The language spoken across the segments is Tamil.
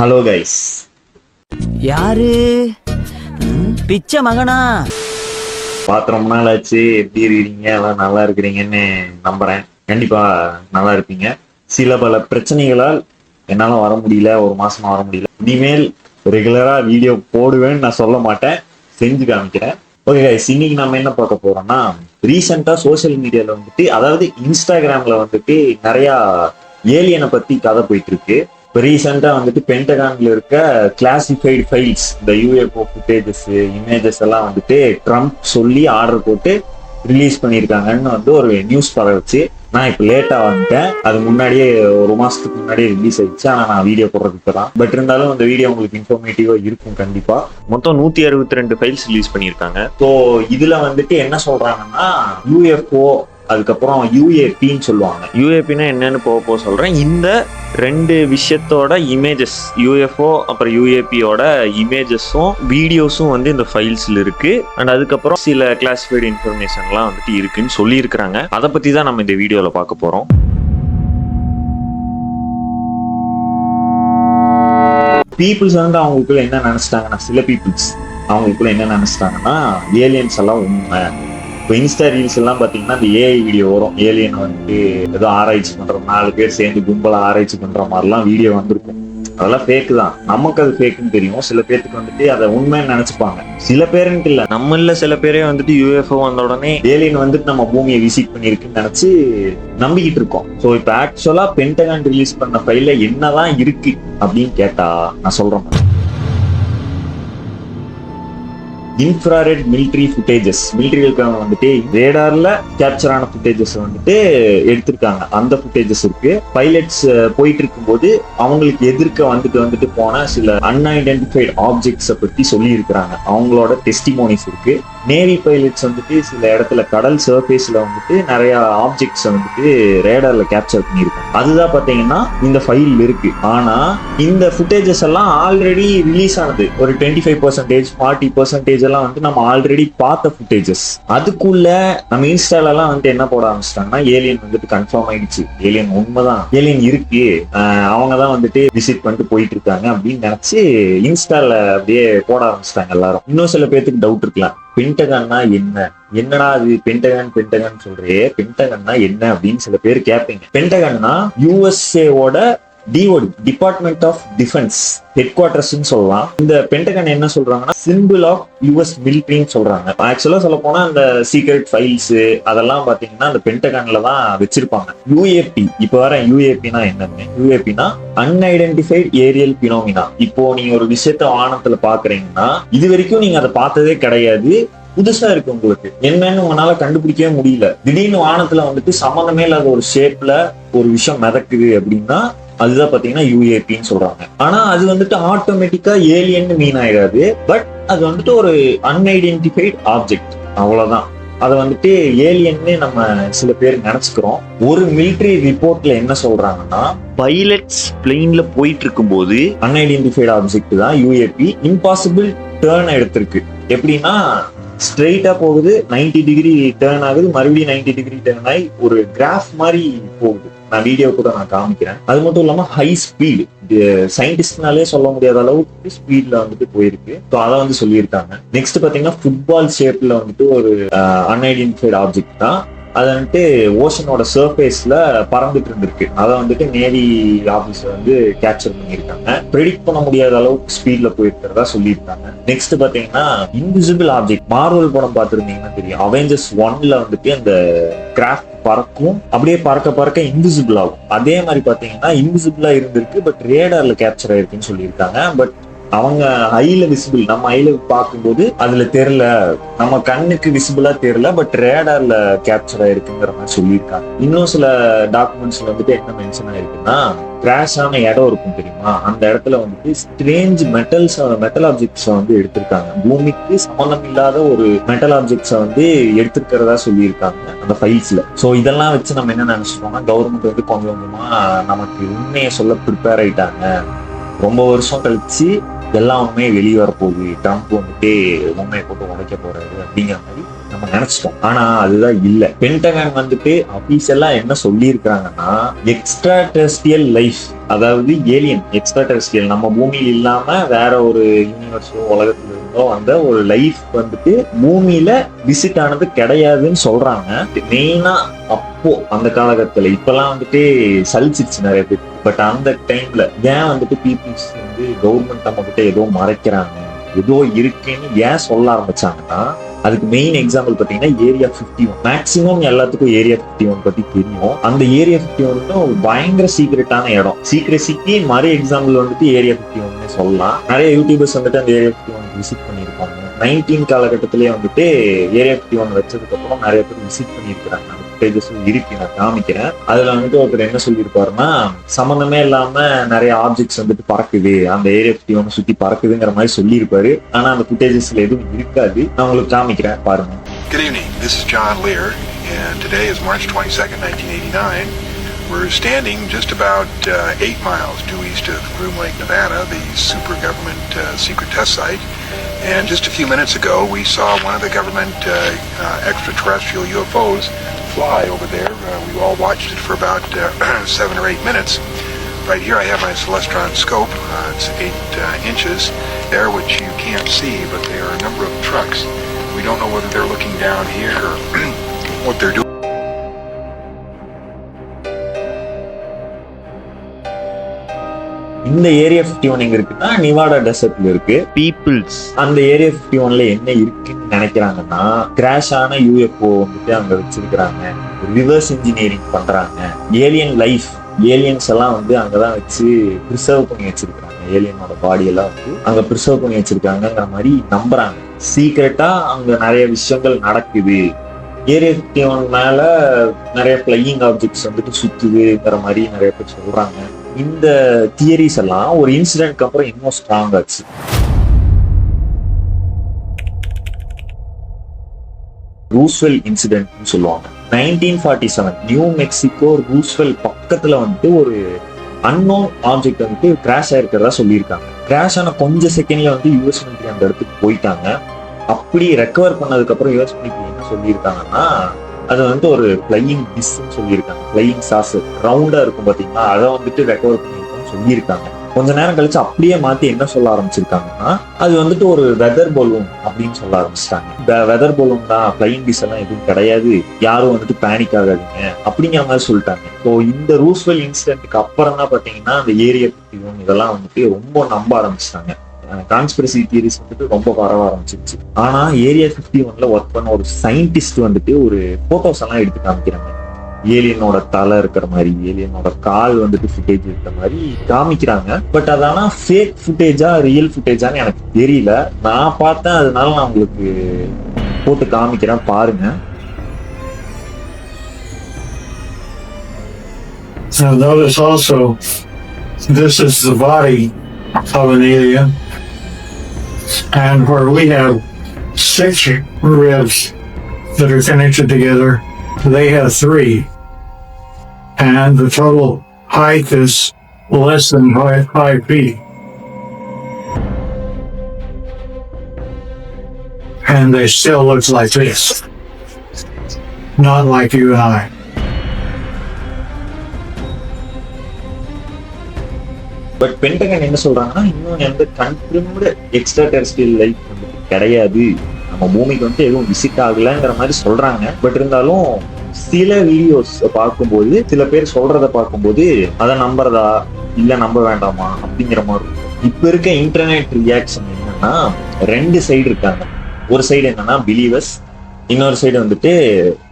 ஹலோ கைஸ், யாரு பிச்சை மகனா? பார்த்து ரொம்ப நாள் ஆச்சு. எப்படி இருக்கிறீங்க? எல்லாம் நல்லா இருக்கிறீங்கன்னு நம்புறேன். கண்டிப்பா நல்லா இருப்பீங்க. சில பல பிரச்சனைகளால் என்னால வர முடியல, ஒரு மாசமா வர முடியல. இனிமேல் ரெகுலரா வீடியோ போடுவேன்னு நான் சொல்ல மாட்டேன், செஞ்சு காமிக்கிறேன். ஓகே கைஸ், இன்னைக்கு நம்ம என்ன பார்க்க போறோம்னா, ரீசெண்டா சோசியல் மீடியால வந்துட்டு, அதாவது இன்ஸ்டாகிராம்ல வந்துட்டு நிறைய ஏலியனை பத்தி கதை போயிட்டு இருக்கு. இப்போ ரீசெண்டா வந்துட்டு பென்டகான்ல இருக்க கிளாசிஃபைடு ஃபைல்ஸ், இந்த யூஎஃப்ஓ ஃபுட்டேஜஸ், இமேஜஸ் எல்லாம் வந்துட்டு ட்ரம்ப் சொல்லி ஆர்டர் போட்டு ரிலீஸ் பண்ணியிருக்காங்கன்னு வந்து ஒரு நியூஸ் பரவச்சு. நான் இப்போ லேட்டா வந்துட்டேன். அது முன்னாடியே ஒரு மாசத்துக்கு முன்னாடியே ரிலீஸ் ஆயிடுச்சு. ஆனா நான் வீடியோ போடுறதுக்கு தான். பட் இருந்தாலும் இந்த வீடியோ உங்களுக்கு இன்ஃபர்மேட்டிவா இருக்கும் கண்டிப்பா. மொத்தம் 162 ஃபைல்ஸ் ரிலீஸ் பண்ணியிருக்காங்க. ஸோ இதுல வந்துட்டு என்ன சொல்றாங்கன்னா, யூஎஃப்ஓ அதுக்கப்புறம் யூஏபின்னு சொல்லுவாங்க. யூஏபின்னா என்னன்னு போக சொல்றேன். இந்த ரெண்டு விஷயத்தோட இமேஜஸ், யூஎஃப்ஓ அப்புறம் யூஏபியோட இமேஜஸும் வீடியோஸும் வந்து இந்த ஃபைல்ஸ்ல இருக்கு. அண்ட் அதுக்கப்புறம் சில கிளாசிஃபைடு இன்ஃபர்மேஷன்லாம் வந்துட்டு இருக்குன்னு சொல்லியிருக்கிறாங்க. அதை பத்தி தான் நம்ம இந்த வீடியோல பார்க்க போறோம். பீப்புள்ஸ் வந்து அவங்களுக்குள்ள என்ன நினைச்சிட்டாங்கன்னா, சில பீப்புள்ஸ் அவங்களுக்குள்ள என்ன நினைச்சிட்டாங்கன்னா, ஏலியன்ஸ் எல்லாம் உண்மை. இப்போ இன்ஸ்டா ரீல்ஸ் எல்லாம் பார்த்தீங்கன்னா, இந்த ஏஐ வீடியோ வரும். ஏலியன் வந்து ஏதோ ஆராய்ச்சி பண்ற 4 பேர் சேர்ந்து கும்பலா ஆராய்ச்சி பண்ற மாதிரிலாம் வீடியோ வந்திருக்கும். அதெல்லாம் ஃபேக்கு தான். நமக்கு அது ஃபேக்குன்னு தெரியும். சில பேருக்கு வந்துட்டு அதை உண்மைன்னு நினைச்சுப்பாங்க. சில பேருன்ட்டு இல்லை, நம்மள சில பேரே வந்துட்டு யூஎஃப்ஓ வந்த உடனே ஏலியன் வந்துட்டு நம்ம பூமியை விசிட் பண்ணியிருக்குன்னு நினைச்சு நம்பிக்கிட்டு இருக்கோம். ஸோ இப்போ ஆக்சுவலா பென்டகான் ரிலீஸ் பண்ண ஃபைல்ல என்னதான் இருக்கு அப்படின்னு கேட்டா நான் சொல்றேன். இன்ஃப்ராரெட் மிலிட்ரி ஃபுட்டேஜஸ், மிலிட்ரிகளுக்காக வந்துட்டு ரேடார்ல கேப்சர் ஆன ஃபுட்டேஜஸ் வந்துட்டு எடுத்திருக்காங்க. அந்த ஃபுட்டேஜஸ் இருக்கு. பைலட்ஸ் போயிட்டு இருக்கும்போது அவங்களுக்கு எதிர்க்க வந்துட்டு போன சில அன்ஐடென்டிஃபைடு ஆப்ஜெக்ட்ஸை பத்தி சொல்லி இருக்கிறாங்க. அவங்களோட டெஸ்டிமோனிஸ் இருக்கு. நேவி பைலட்ஸ் வந்துட்டு சில இடத்துல கடல் சர்ஃபேஸ்ல வந்துட்டு நிறைய ஆப்ஜெக்ட்ஸ் வந்துட்டு ரேடார்ல கேப்சர் பண்ணியிருக்காங்க. அதுதான் பாத்தீங்கன்னா இந்த ஃபைல் இருக்கு. ஆனா இந்த ஃபுட்டேஜஸ் எல்லாம் ஆல்ரெடி ரிலீஸ் ஆனது. ஒரு 25%, 40% எல்லாம் வந்து நம்ம ஆல்ரெடி பார்த்த ஃபுட்டேஜஸ். அதுக்குள்ள நம்ம இன்ஸ்டால எல்லாம் வந்து என்ன போட ஆரம்பிச்சிட்டாங்கன்னா, ஏலியன் வந்துட்டு கன்ஃபார்ம் ஆயிடுச்சு, ஏலியன் உண்மைதான், ஏலியன் இருக்கு, அவங்க தான் வந்துட்டு விசிட் பண்ணிட்டு போயிட்டு இருக்காங்க அப்படின்னு நினைச்சு இன்ஸ்டால அப்படியே போட ஆரம்பிச்சிட்டாங்க எல்லாரும். இன்னும் சில பேருக்கு டவுட் இருக்கலாம், பென்டகான்னா என்ன, என்னடா அது பென்டகான் சொல்றே, பென்டகான்னா என்ன அப்படின்னு சில பேர் கேட்பீங்க. பென்டகான்னா யூஎஸ்ஏவோட DOD, department of defence head குவார்டர்ஸ்ன்னு சொல்லலாம். இந்த பென்டகான் என்ன சொல்றாங்கன்னா, சிம்பிள் ஆஃப் யூஎஸ் மிலிட்ரின்னு சொல்றாங்க. ஆக்சுவலா சொல்ல போனா அந்த சீக்ரெட் ஃபைல்ஸ் அதெல்லாம் பாத்தீங்கன்னா அந்த பென்டகான்ல தான் வச்சிருப்பாங்க. யூஏபி, இப்ப வர யூஏபினா என்னன்னு, யூஏபினா அன்ஐடென்டிஃபைடு ஏரியல் பினோமினா. இப்போ நீங்க ஒரு விஷயத்த வானத்துல பாக்குறீங்கன்னா, இது வரைக்கும் நீங்க அதை பார்த்ததே கிடையாது, புதுசா இருக்கு உங்களுக்கு, என்னன்னு உங்களால கண்டுபிடிக்கவே முடியல. திடீர்னு வானத்துல வந்துட்டு சம்மந்தமே இல்லாத ஒரு ஷேப்ல ஒரு விஷயம் மிதக்குது அப்படின்னா அதுதான் பாத்தீங்கன்னா யூஏபின்னு சொல்றாங்க. ஆனா அது வந்துட்டு ஆட்டோமேட்டிக்கா ஏலியன் மீன் ஆயிடாது. பட் அது வந்துட்டு ஒரு அன்ஐடென்டிஃபைடு ஆப்ஜெக்ட், அவ்வளவுதான். அதை வந்துட்டு ஏலியன்னு நம்ம சில பேர் நினைச்சுக்கிறோம். ஒரு மிலிட்டரி ரிப்போர்ட்ல என்ன சொல்றாங்கன்னா, பைலட்ஸ் பிளெயின்ல போயிட்டு இருக்கும் போது அன்ஐடென்டிஃபைடு ஆப்ஜெக்ட் தான் யூஏபி இம்பாசிபிள் டேர்ன் எடுத்திருக்கு. எப்படின்னா, ஸ்ட்ரெயிட்டா போகுது, 90 டிகிரி டேர்ன் ஆகுது, மறுபடியும் 90 டிகிரி டேர்ன் ஆகி ஒரு கிராஃப் மாதிரி போகுது. நான் வீடியோ கூட நான் காமிக்கிறேன். அது மட்டும் இல்லாம ஹை ஸ்பீடு, சயின்டிஸ்ட்னாலே சொல்ல முடியாத அளவுக்கு ஸ்பீட்ல வந்துட்டு போயிருக்கு. ஸோ அதை வந்து சொல்லியிருக்காங்க. நெக்ஸ்ட் பாத்தீங்கன்னா, ஃபுட்பால் ஷேப்ல வந்துட்டு ஒரு அன்ஐடென்டிஃபைடு ஆப்ஜெக்ட் தான். அது வந்துட்டு ஓஷனோட சர்ஃபேஸ்ல பறந்துட்டு இருந்திருக்கு. அதை வந்துட்டு நேவி ஆபீஸ்ல வந்து கேப்சர் பண்ணியிருக்காங்க. ப்ரெடிக்ட் பண்ண முடியாத அளவுக்கு ஸ்பீட்ல போயிருக்கிறதா சொல்லியிருக்காங்க. நெக்ஸ்ட் பாத்தீங்கன்னா, இன்விசிபிள் ஆப்ஜெக்ட். மார்வல் படம் பார்த்திருந்தீங்கன்னா தெரியும், அவெஞ்சர்ஸ் 1ல வந்துட்டு அந்த கிராஃப்ட் பறக்கும், அப்படியே பறக்க இன்விசிபிள் ஆகும். அதே மாதிரி பாத்தீங்கன்னா இன்விசிபிளா இருந்திருக்கு, பட் ரேடார்ல கேப்சர் ஆயிருக்குன்னு சொல்லியிருக்காங்க. பட் அவங்க ஐல விசிபிள், நம்ம ஐல பார்க்கும்போது அதுல தெரியல, நம்ம கண்ணுக்கு விசிபிளா தெரியல, பட் ரேடார்ல கேப்சர் ஆயிருக்குங்கிற மாதிரி சொல்லியிருக்காங்க. இன்னும் சில டாக்குமெண்ட்ஸ்ல வந்துட்டு என்ன மென்ஷன் ஆயிருக்குன்னா, கிராஷ் ஆன இடம் இருக்கும் தெரியுமா, அந்த இடத்துல வந்துட்டு ஸ்ட்ரேஞ்ச் மெட்டல் ஆப்ஜெக்ட்ஸ் வந்து எடுத்திருக்காங்க. பூமிக்கு சம்பந்தம் இல்லாத ஒரு மெட்டல் ஆப்ஜெக்ட்ஸை வந்து எடுத்திருக்கிறதா சொல்லியிருக்காங்க அந்த ஃபைல்ஸ்ல. ஸோ இதெல்லாம் வச்சு நம்ம என்ன நினைச்சிட்டோம்னா, கவர்மெண்ட் வந்து கொஞ்சம் கொஞ்சமா நமக்கு உண்மையை சொல்ல ப்ரிப்பேர் ஆயிட்டாங்க. ரொம்ப வருஷம் கழிச்சு எல்லாம் உண்மையை வெளியே வரப்போகுது, ட்ரம்ப் வந்துட்டு உண்மையை போட்டு உடைக்க போறாரு அப்படிங்கிற மாதிரி நம்ம நினைச்சிட்டோம். ஆனா அதுதான் இல்ல. பென்டகன் வந்துட்டு அபிஷியலா என்ன சொல்லியிருக்காங்கன்னா, எக்ஸ்ட்ரா டெரஸ்ட்ரியல் லைஃப், அதாவது ஏலியன், எக்ஸ்ட்ரா டெரஸ்ட்ரியல், நம்ம பூமியில் இல்லாம வேற ஒரு யூனிவர்ஸோ உலகத்துல இருந்தோ வந்த ஒரு லைஃப் வந்துட்டு பூமியில விசிட் ஆனது கிடையாதுன்னு சொல்றாங்க. மெயினா அப்போ அந்த காலகட்டத்துல, இப்பெல்லாம் வந்துட்டு சலிச்சிருச்சு நிறைய பேர். பட் அந்த டைம்ல ஏன் வந்துட்டு பீப்புள்ஸ் வந்து கவர்மெண்ட் நம்ம கிட்ட ஏதோ மறைக்கிறாங்க, ஏதோ இருக்குன்னு ஏன் சொல்ல ஆரம்பிச்சாங்கன்னா, அதுக்கு மெயின் எக்ஸாம்பிள் பாத்தீங்கன்னா ஏரியா 51. மேக்சிமம் எல்லாத்துக்கும் ஏரியா 51 பத்தி தெரியும். அந்த ஏரியா 51 பயங்கர சீக்ரெட்டான இடம். சீக்ரெசிக்கு மறு எக்ஸாம்பிள் வந்துட்டு ஏரியா 51 சொல்லலாம். நிறைய யூடியூபர்ஸ் வந்துட்டு அந்த ஏரியா 51 விசிட் பண்ணியிருப்பாங்க. 19 காலகட்டத்திலேயே வந்துட்டு ஏரியா 51 வச்சதுக்கு அப்புறம் நிறைய பேர் விசிட் பண்ணியிருக்கிறாங்க. இருக்கு, நான் காமிக்கிறேன். அதுல வந்துட்டு ஒருத்தர் என்ன சொல்லியிருப்பாருன்னா, சம்பந்தமே இல்லாம நிறைய ஆப்ஜெக்ட்ஸ் வந்துட்டு பறக்குது, அந்த ஏரியா 51 சுத்தி பறக்குதுங்கிற மாதிரி சொல்லியிருப்பாரு. ஆனா அந்த ஃபுட்டேஜஸ்ல எதுவும் இருக்காது. நான் உங்களுக்கு காமிக்கிறேன், பாருங்க. Good evening. This is John Lear, and today is March 22nd, 1989. We're standing just about 8 miles due east of Groom Lake, Nevada, the super government secret test site. And just a few minutes ago, we saw one of the government extraterrestrial UFOs fly over there. We all watched it for about 7 or 8 minutes. Right here I have my Celestron scope. It's 8 inches there, which you can't see, but there are a number of trucks. We don't know whether they're looking down here or what they're doing. இந்த ஏரியா 51 எங்க இருக்குன்னா நிவாடா டெசர்ட்ல இருக்கு. பீப்புள்ஸ் அந்த ஏரியா 51ல என்ன இருக்குன்னு நினைக்கிறாங்கன்னா, கிராஷ் ஆன யூஎஃப்ஓ வந்துட்டு அங்க வச்சிருக்கிறாங்க, ரிவர்ஸ் இன்ஜினியரிங் பண்றாங்க, ஏலியன் லைஃப், ஏலியன்ஸ் எல்லாம் வந்து அங்கதான் வச்சு ப்ரிசர்வ் பண்ணி வச்சிருக்காங்க, ஏலியனோட பாடி எல்லாம் வந்து அங்க ப்ரிசர்வ் பண்ணி வச்சிருக்காங்கிற மாதிரி நம்புறாங்க. சீக்ரெட்டா அங்க நிறைய விஷயங்கள் நடக்குது. ஏரியா 51 மேல நிறைய ஃபிளையிங் ஆப்ஜெக்ட்ஸ் வந்துட்டு சுத்துதுங்கிற மாதிரி நிறைய பேர் சொல்றாங்க. இந்த தியரிஸ் எல்லாம் ஒரு இன்சிடென்ட்க்கு அப்புறம் இன்னும் ஸ்ட்ராங் ஆச்சு. ரூஸ்வெல் இன்சிடென்ட்னு சொல்லுவாங்க. 1947 நியூ மெக்சிகோ ரூஸ்வெல் பக்கத்துல வந்துட்டு ஒரு அன்னோன் ஆப்ஜெக்ட் வந்துட்டு கிராஷ் ஆயிருக்கிறதா சொல்லியிருக்காங்க. கிராஷ் ஆன கொஞ்சம் செகண்ட்ல வந்து யூஎஸ் மிலிட்டரி அந்த இடத்துக்கு போயிட்டாங்க. அப்படி ரெக்கவர் பண்ணதுக்கு அப்புறம் யூஎஸ் மிலிட்டரி என்ன சொல்லியிருக்காங்கன்னா, அது வந்து ஒரு ஃபிளையிங் டிஸ்ன்னு சொல்லியிருக்காங்க. ஃபிளையிங் சாசர் ரவுண்டா இருக்கும் பாத்தீங்களா, அதை வந்துட்டு ரெக்கவர் பண்ணியிருக்கோம்னு சொல்லியிருக்காங்க. கொஞ்ச நேரம் கழிச்சு அப்படியே மாத்தி என்ன சொல்ல ஆரம்பிச்சிருக்காங்கன்னா, அது வந்துட்டு ஒரு வெதர் பலூன் அப்படின்னு சொல்ல ஆரம்பிச்சிட்டாங்க. வெதர் பலூன் தான், ஃபிளையிங் டிஸ் எல்லாம் எதுவும் கிடையாது, யாரும் வந்துட்டு பேனிக் ஆகாதீங்க அப்படிங்கிற மாதிரி சொல்லிட்டாங்க. ஸோ இந்த ரூஸ்வெல் இன்சிடென்ட்க்கு அப்புறம் தான் பாத்தீங்கன்னா அந்த ஏரியா 51 இதெல்லாம் வந்துட்டு ரொம்ப நம்ப ஆரம்பிச்சிட்டாங்க. கான்ஸ்பிரசி தியரிஸ் வந்துட்டு ரொம்ப பரவ ஆரம்பிச்சிருச்சு. ஆனா ஏரியா 51ல ஒர்க் பண்ண ஒரு சயின்டிஸ்ட் வந்துட்டு ஒரு போட்டோஸ் எல்லாம் எடுத்து காமிக்கிறாங்க. ஏலியனோட தலை இருக்கிற மாதிரி, ஏலியனோட கால் வந்துட்டு ஃபுட்டேஜ் இருக்கிற மாதிரி காமிக்கிறாங்க. பட் அதானா ஃபேக் ஃபுட்டேஜா ரியல் ஃபுட்டேஜான்னு எனக்கு தெரியல. நான் பார்த்தேன், அதனால நான் உங்களுக்கு போட்டு காமிக்கிறேன், பாருங்க. Now notice also, this is the body of an alien, and where we have 6 ribs that are connected together, they have 3, and the total height is less than 5 feet. And they still look like this, not like you and I. But Pentagon என்ன சொல்றாங்கன்னா, இன்னும் எந்த கன்ஃபர்ம்டு எக்ஸ்ட்ரா டெரஸ்ட்ரியல் லைஃப் வந்துட்டு கிடையாது, நம்ம பூமிக்கு வந்து எதுவும் விசிட் ஆகலைங்கிற மாதிரி சொல்றாங்க. பட் இருந்தாலும் சில வீடியோஸ் பார்க்கும்போது, சில பேர் சொல்றத பார்க்கும்போது அதை நம்புறதா இல்ல நம்ப வேண்டாமா அப்படிங்கிற மாதிரி இருக்கும். இப்ப இருக்க இன்டர்நெட் ரியாக்ஷன் என்னன்னா, 2 சைடு இருக்காங்க. ஒரு சைடு என்னன்னா பிலீவர்ஸ், இன்னொரு சைடு வந்துட்டு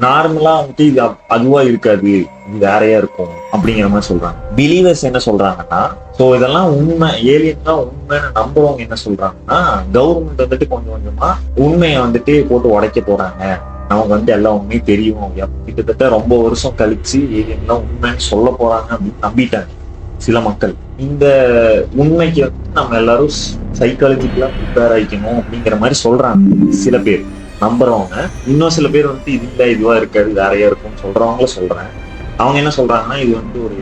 நார்மலா வந்துட்டு இது அதுவா இருக்காது, இது வேறையா இருக்கும் அப்படிங்கிற மாதிரி சொல்றாங்க. பிலீவர்ஸ் என்ன சொல்றாங்கன்னா, சோ இதெல்லாம் உண்மை, ஏலியன் தான் உண்மைன்னு நம்புறவங்க என்ன சொல்றாங்கன்னா, கவர்மெண்ட் வந்துட்டு கொஞ்சம் கொஞ்சமா உண்மையை வந்துட்டு போட்டு உடைக்க போறாங்க, நமக்கு வந்து எல்லா உண்மையும் தெரியும், கிட்டத்தட்ட ரொம்ப வருஷம் கழிச்சு ஏலியன் தான் உண்மைன்னு சொல்ல போறாங்க அப்படின்னு நம்பிட்டாங்க சில மக்கள். இந்த உண்மைக்கு வந்து நம்ம எல்லாரும் சைக்காலஜிக்கலா ப்ரிப்பேர் ஆயிக்கணும் அப்படிங்கிற மாதிரி சொல்றாங்க சில பேர் நம்புறவங்க. இன்னும் சில பேர் வந்து இது இல்ல, இதுவா இருக்காது, வேறையா இருக்கும்னு சொல்றவங்களும் சொல்றேன். அவங்க என்ன சொல்றாங்கன்னா இது வந்து ஒரு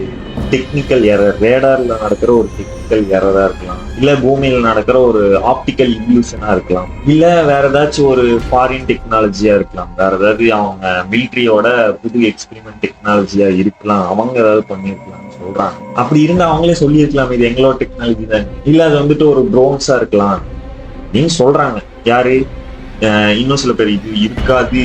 டெக்னிக்கல் எரர், ரேடார்ல நடக்கிற ஒரு டெக்னிக்கல் எரரா இருக்கலாம், இல்ல பூமியில நடக்கிற ஒரு ஆப்டிக்கல் இல்யூஷனா இருக்கலாம், இல்ல வேற ஏதாச்சும் ஒரு ஃபாரின் டெக்னாலஜியா இருக்கலாம், வேற ஏதாவது அவங்க மிலிட்ரியோட புது எக்ஸ்பெரிமெண்ட் டெக்னாலஜியா இருக்கலாம், அவங்க ஏதாவது பண்ணிருக்கலாம்னு சொல்றாங்க. அப்படி இருந்தா அவங்களே சொல்லியிருக்கலாம் இது எங்களோட டெக்னாலஜி தான், இல்ல அது வந்துட்டு ஒரு ட்ரோன்ஸா இருக்கலாம் அப்படின்னு சொல்றாங்க. யாரு இன்னும் சில பேர் இது இருக்காது,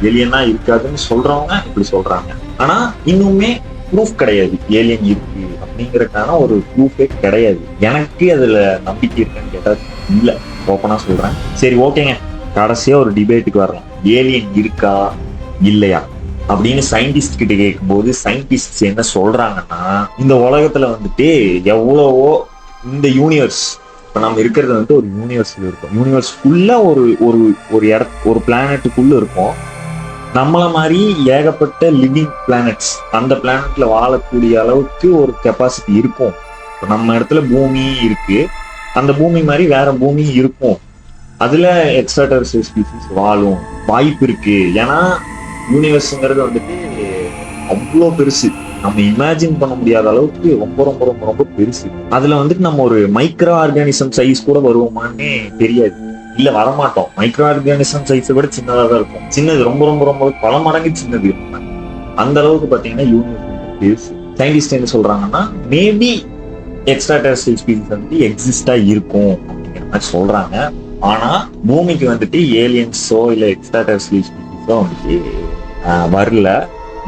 ஏலியனா இருக்காதுன்னு சொல்றவங்க இப்படி சொல்றாங்க. ஆனா இன்னுமே ப்ரூஃப் கிடையாது ஏலியன் இருக்கு அப்படிங்கறதுக்கான ஒரு ப்ரூஃபே கிடையாது. எனக்கு அதுல நம்பிக்கை இருக்குன்னு கேட்டா இல்ல, ஓப்பனா சொல்றேன். சரி ஓகேங்க, கடைசியா ஒரு டிபேட்டுக்கு வரலாம். ஏலியன் இருக்கா இல்லையா அப்படின்னு சயின்டிஸ்ட் கிட்ட கேட்கும்போது சயின்டிஸ்ட் என்ன சொல்றாங்கன்னா, இந்த உலகத்துல வந்துட்டு எவ்வளவோ இந்த யூனிவர்ஸ், இப்ப நம்ம இருக்கிறது வந்து ஒரு யூனிவர்ஸ்ல இருக்கும், யூனிவர்ஸ்க்குள்ள ஒரு பிளானட்டுக்குள்ள இருக்கும். நம்மள மாதிரி ஏகப்பட்ட லிவிங் பிளானட்ஸ், அந்த பிளானட்ல வாழக்கூடிய அளவுக்கு ஒரு கெப்பாசிட்டி இருக்கும். இப்போ நம்ம இடத்துல பூமி இருக்கு, அந்த பூமி மாதிரி வேற பூமி இருக்கும், அதுல எக்ஸ்ட்ரா டெரெஸ்ட்ரியல் ஸ்பீசிஸ் வாழும் வாய்ப்பு இருக்கு. ஏன்னா யூனிவர்ஸ்ங்கிறது வந்துட்டு அவ்வளோ பெருசு, நம்ம இமேஜின் பண்ண முடியாத அளவுக்கு ரொம்ப ரொம்ப ரொம்ப ரொம்ப பெருசு. அதுல வந்துட்டு நம்ம ஒரு மைக்ரோ ஆர்கானிசம் சைஸ் கூட வருவோமான்னு தெரியாது, இல்ல வரமாட்டோம். மைக்ரோ ஆர்கானிசம் சைஸை விட சின்னதா தான் இருக்கும், சின்னது ரொம்ப ரொம்ப ரொம்ப பல மடங்கு சின்னது இருக்கும். அந்த அளவுக்கு பாத்தீங்கன்னா யூனிவர்ஸ் பெருசு. சயின்டிஸ்ட் என்ன சொல்றாங்கன்னா மேபி எக்ஸ்ட்ரா டெரெஸ்ட்ரியல் ஸ்பீசிஸ் வந்து எக்ஸிஸ்டா இருக்கும் அப்படிங்கிற மாதிரி சொல்றாங்க. ஆனா பூமிக்கு வந்துட்டு ஏலியன்ஸோ இல்ல எக்ஸ்ட்ரா டெரெஸ்ட்ரியல் ஸ்பீசிஸோ வந்துட்டு வரல,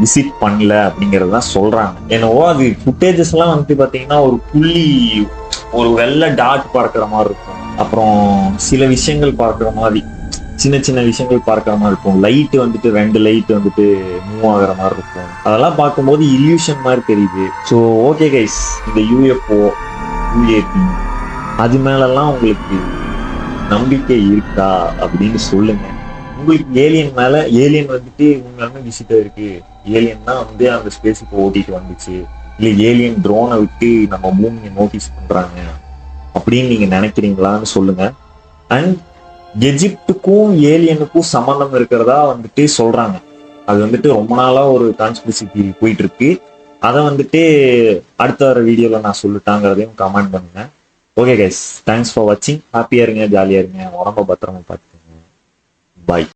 விசிட் பண்ணல அப்படிங்கறதுதான் சொல்றாங்க. என்னவோ அது ஃபுட்டேஜஸ் எல்லாம் வந்துட்டு பாத்தீங்கன்னா ஒரு புள்ளி, ஒரு வெள்ளை டாட் பார்க்கிற மாதிரி இருக்கும், அப்புறம் சில விஷயங்கள் பார்க்கிற மாதிரி, சின்ன சின்ன விஷயங்கள் பார்க்கிற மாதிரி இருக்கும், லைட் வந்துட்டு 2 லைட் வந்துட்டு மூவ் ஆகுற மாதிரி இருக்கும், அதெல்லாம் பார்க்கும்போது இல்யூஷன் மாதிரி தெரியுது. ஸோ ஓகே கைஸ், இந்த யூஎஃப்ஓ யூஏபி அது மேலெல்லாம் உங்களுக்கு நம்பிக்கை இருக்கா அப்படின்னு சொல்லுங்க. உங்களுக்கு ஏலியன் மேல, ஏலியன் வந்துட்டு உண்மையாலுமே விசிட்டா இருக்கு, ஏலியன் தான் வந்து அந்த ஸ்பேஸுக்கு ஓட்டிட்டு வந்துச்சு, இல்ல ஏலியன் ட்ரோனை விட்டு நம்ம பூமியை நோட்டீஸ் பண்றாங்க அப்படின்னு நீங்க நினைக்கிறீங்களான்னு சொல்லுங்க. அண்ட் எஜிப்டுக்கும் ஏலியனுக்கும் சம்பந்தம் இருக்கிறதா வந்துட்டு சொல்றாங்க. அது வந்துட்டு ரொம்ப நாளா ஒரு கான்ஸ்பிரசி தியரி போயிட்டு இருக்கு. அதை வந்துட்டு அடுத்த வர வீடியோல நான் சொல்லிட்டாங்கிறதையும் கமெண்ட் பண்ணுங்க. ஓகே கைஸ், தேங்க்ஸ் ஃபார் வாட்சிங். ஹாப்பியா இருங்க, ஜாலியா இருங்க, உடம்ப பத்திரமா பார்த்துக்கோங்க. பாய்.